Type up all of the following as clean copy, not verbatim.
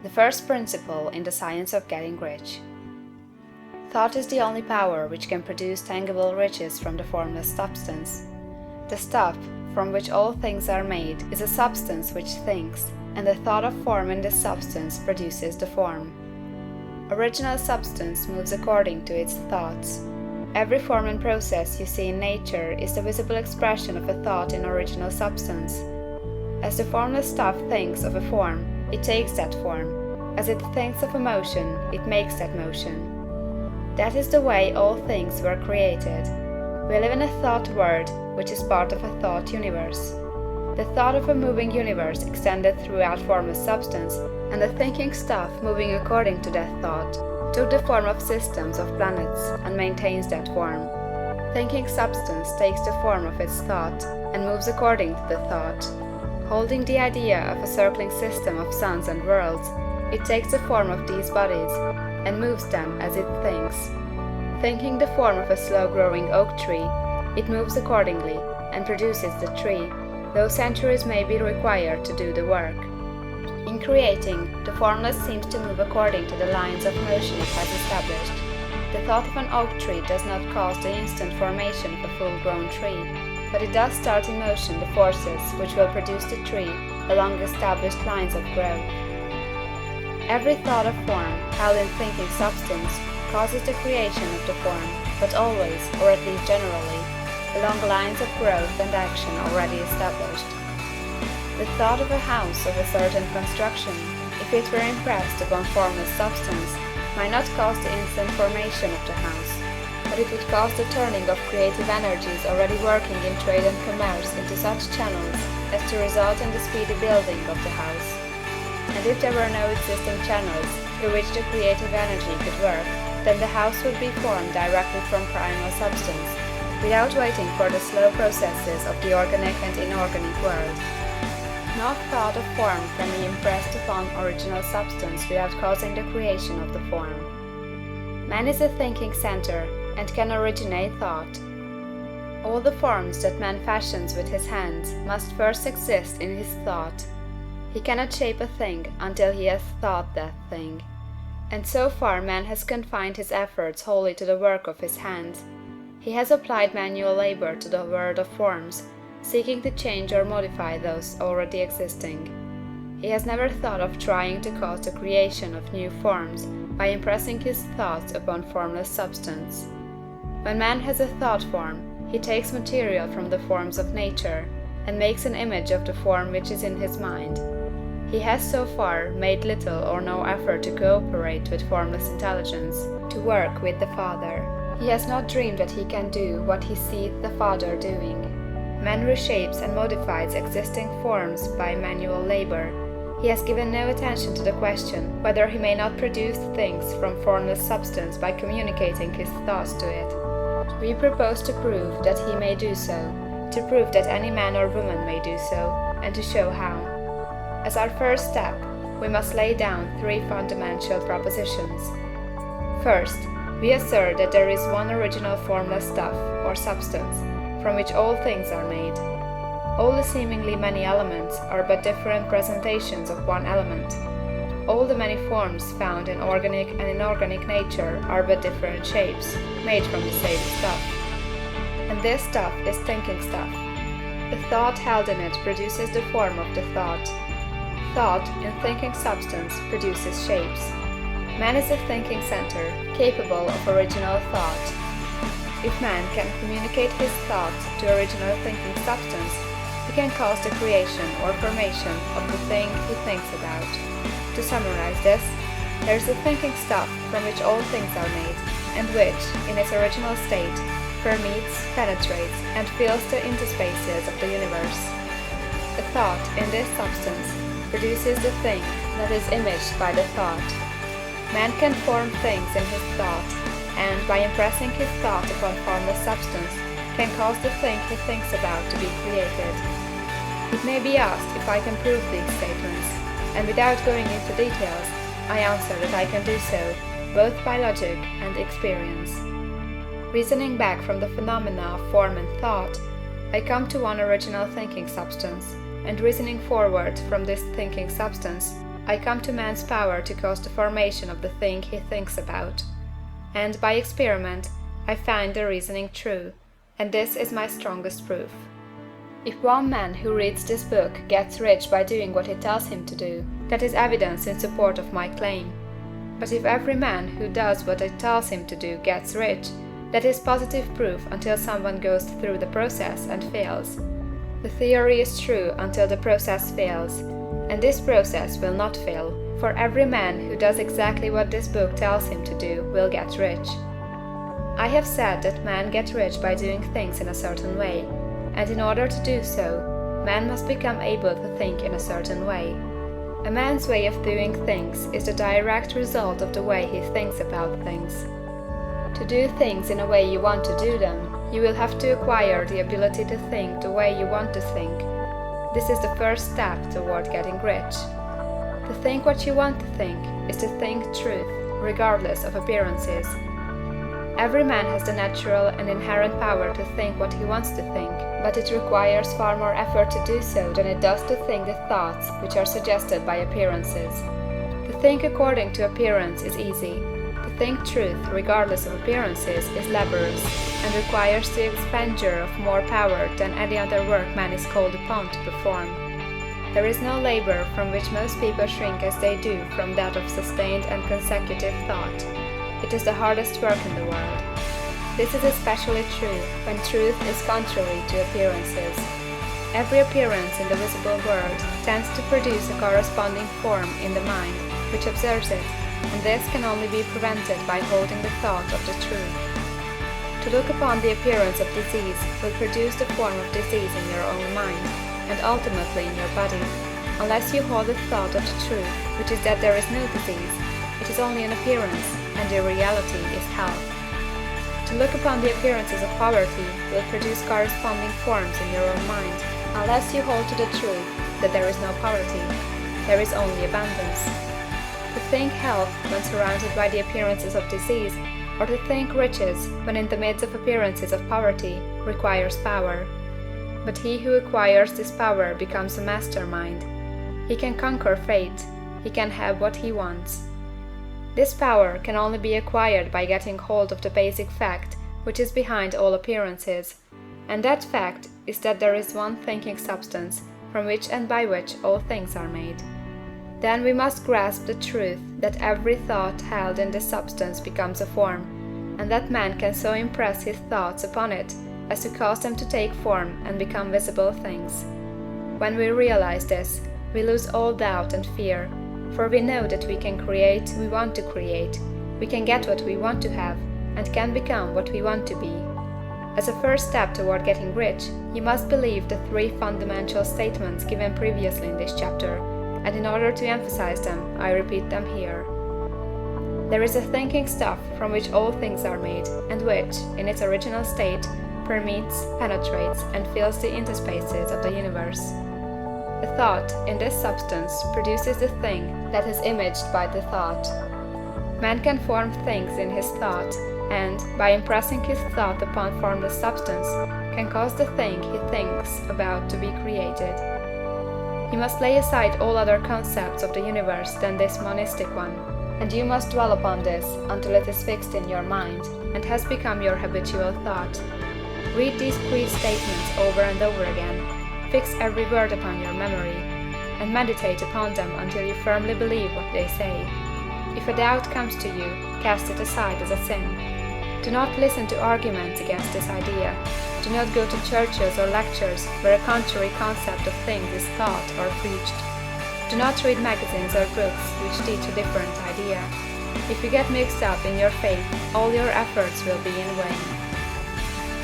The first principle in the science of getting rich. Thought is the only power which can produce tangible riches from the formless substance. The stuff, from which all things are made, is a substance which thinks, and the thought of form in this substance produces the form. Original substance moves according to its thoughts. Every form and process you see in nature is the visible expression of a thought in original substance. As the formless stuff thinks of a form, it takes that form. As it thinks of a motion, it makes that motion. That is the way all things were created. We live in a thought world, which is part of a thought universe. The thought of a moving universe extended throughout formless substance, and the thinking stuff moving according to that thought took the form of systems of planets and maintains that form. Thinking substance takes the form of its thought and moves according to the thought. Holding the idea of a circling system of suns and worlds, it takes the form of these bodies and moves them as it thinks. Thinking the form of a slow-growing oak tree, it moves accordingly and produces the tree, though centuries may be required to do the work. In creating, the formless seems to move according to the lines of motion it has established. The thought of an oak tree does not cause the instant formation of a full-grown tree, but it does start in motion the forces which will produce the tree along established lines of growth. Every thought of form, held in thinking substance, causes the creation of the form, but always, or at least generally, along lines of growth and action already established. The thought of a house of a certain construction, if it were impressed upon formless substance, might not cause the instant formation of the house, but it would cause the turning of creative energies already working in trade and commerce into such channels as to result in the speedy building of the house. And if there were no existing channels through which the creative energy could work, then the house would be formed directly from primal substance, without waiting for the slow processes of the organic and inorganic world. No thought of form can be impressed upon original substance without causing the creation of the form. Man is a thinking center, and can originate thought. All the forms that man fashions with his hands must first exist in his thought. He cannot shape a thing until he has thought that thing. And so far man has confined his efforts wholly to the work of his hands. He has applied manual labor to the world of forms, seeking to change or modify those already existing. He has never thought of trying to cause the creation of new forms by impressing his thoughts upon formless substance. When man has a thought form, he takes material from the forms of nature, and makes an image of the form which is in his mind. He has so far made little or no effort to cooperate with formless intelligence, to work with the Father. He has not dreamed that he can do what he seeth the Father doing. Man reshapes and modifies existing forms by manual labor. He has given no attention to the question whether he may not produce things from formless substance by communicating his thoughts to it. We propose to prove that he may do so, to prove that any man or woman may do so, and to show how. As our first step, we must lay down three fundamental propositions. First, we assert that there is one original formless stuff, or substance, from which all things are made. All the seemingly many elements are but different presentations of one element. All the many forms found in organic and inorganic nature are but different shapes, made from the same stuff. And this stuff is thinking stuff. The thought held in it produces the form of the thought. Thought, in thinking substance, produces shapes. Man is a thinking center, capable of original thought. If man can communicate his thought to original thinking substance, he can cause the creation or formation of the thing he thinks about. To summarize this, there is the thinking stuff from which all things are made, and which, in its original state, permeates, penetrates, and fills the interspaces of the universe. The thought in this substance produces the thing that is imaged by the thought. Man can form things in his thought, and by impressing his thought upon formless substance, can cause the thing he thinks about to be created. It may be asked if I can prove these statements, and without going into details, I answer that I can do so, both by logic and experience. Reasoning back from the phenomena of form and thought, I come to one original thinking substance, and reasoning forward from this thinking substance, I come to man's power to cause the formation of the thing he thinks about. And by experiment, I find the reasoning true, and this is my strongest proof. If one man who reads this book gets rich by doing what it tells him to do, that is evidence in support of my claim. But if every man who does what it tells him to do gets rich, that is positive proof until someone goes through the process and fails. The theory is true until the process fails, and this process will not fail, for every man who does exactly what this book tells him to do will get rich. I have said that men get rich by doing things in a certain way, and in order to do so, man must become able to think in a certain way. A man's way of doing things is the direct result of the way he thinks about things. To do things in a way you want to do them, you will have to acquire the ability to think the way you want to think. This is the first step toward getting rich. To think what you want to think is to think truth, regardless of appearances. Every man has the natural and inherent power to think what he wants to think, but it requires far more effort to do so than it does to think the thoughts which are suggested by appearances. To think according to appearance is easy. To think truth, regardless of appearances, is laborious, and requires the expenditure of more power than any other work man is called upon to perform. There is no labor from which most people shrink as they do from that of sustained and consecutive thought. It is the hardest work in the world. This is especially true when truth is contrary to appearances. Every appearance in the visible world tends to produce a corresponding form in the mind which observes it, and this can only be prevented by holding the thought of the truth. To look upon the appearance of disease will produce the form of disease in your own mind, and ultimately in your body, unless you hold the thought of the truth, which is that there is no disease, it is only an appearance, and the reality is health. To look upon the appearances of poverty will produce corresponding forms in your own mind, unless you hold to the truth that there is no poverty, there is only abundance. To think health when surrounded by the appearances of disease, or to think riches when in the midst of appearances of poverty, requires power. But he who acquires this power becomes a mastermind. He can conquer fate, he can have what he wants. This power can only be acquired by getting hold of the basic fact which is behind all appearances, and that fact is that there is one thinking substance from which and by which all things are made. Then we must grasp the truth that every thought held in this substance becomes a form, and that man can so impress his thoughts upon it as to cause them to take form and become visible things. When we realize this, we lose all doubt and fear, for we know that we can create we want to create, we can get what we want to have, and can become what we want to be. As a first step toward getting rich, you must believe the three fundamental statements given previously in this chapter, and in order to emphasize them, I repeat them here. There is a thinking stuff from which all things are made, and which, in its original state, permeates, penetrates, and fills the interspaces of the universe. The thought, in this substance, produces the thing that is imaged by the thought. Man can form things in his thought, and, by impressing his thought upon formless substance, can cause the thing he thinks about to be created. You must lay aside all other concepts of the universe than this monistic one, and you must dwell upon this until it is fixed in your mind, and has become your habitual thought. Read these three statements over and over again, fix every word upon your memory, and meditate upon them until you firmly believe what they say. If a doubt comes to you, cast it aside as a sin. Do not listen to arguments against this idea. Do not go to churches or lectures where a contrary concept of things is taught or preached. Do not read magazines or books which teach a different idea. If you get mixed up in your faith, all your efforts will be in vain.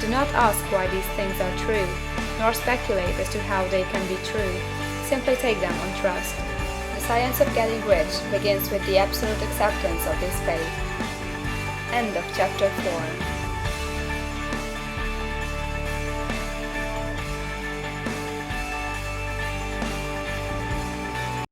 Do not ask why these things are true, nor speculate as to how they can be true. Simply take them on trust. The science of getting rich begins with the absolute acceptance of this faith. End of chapter 4.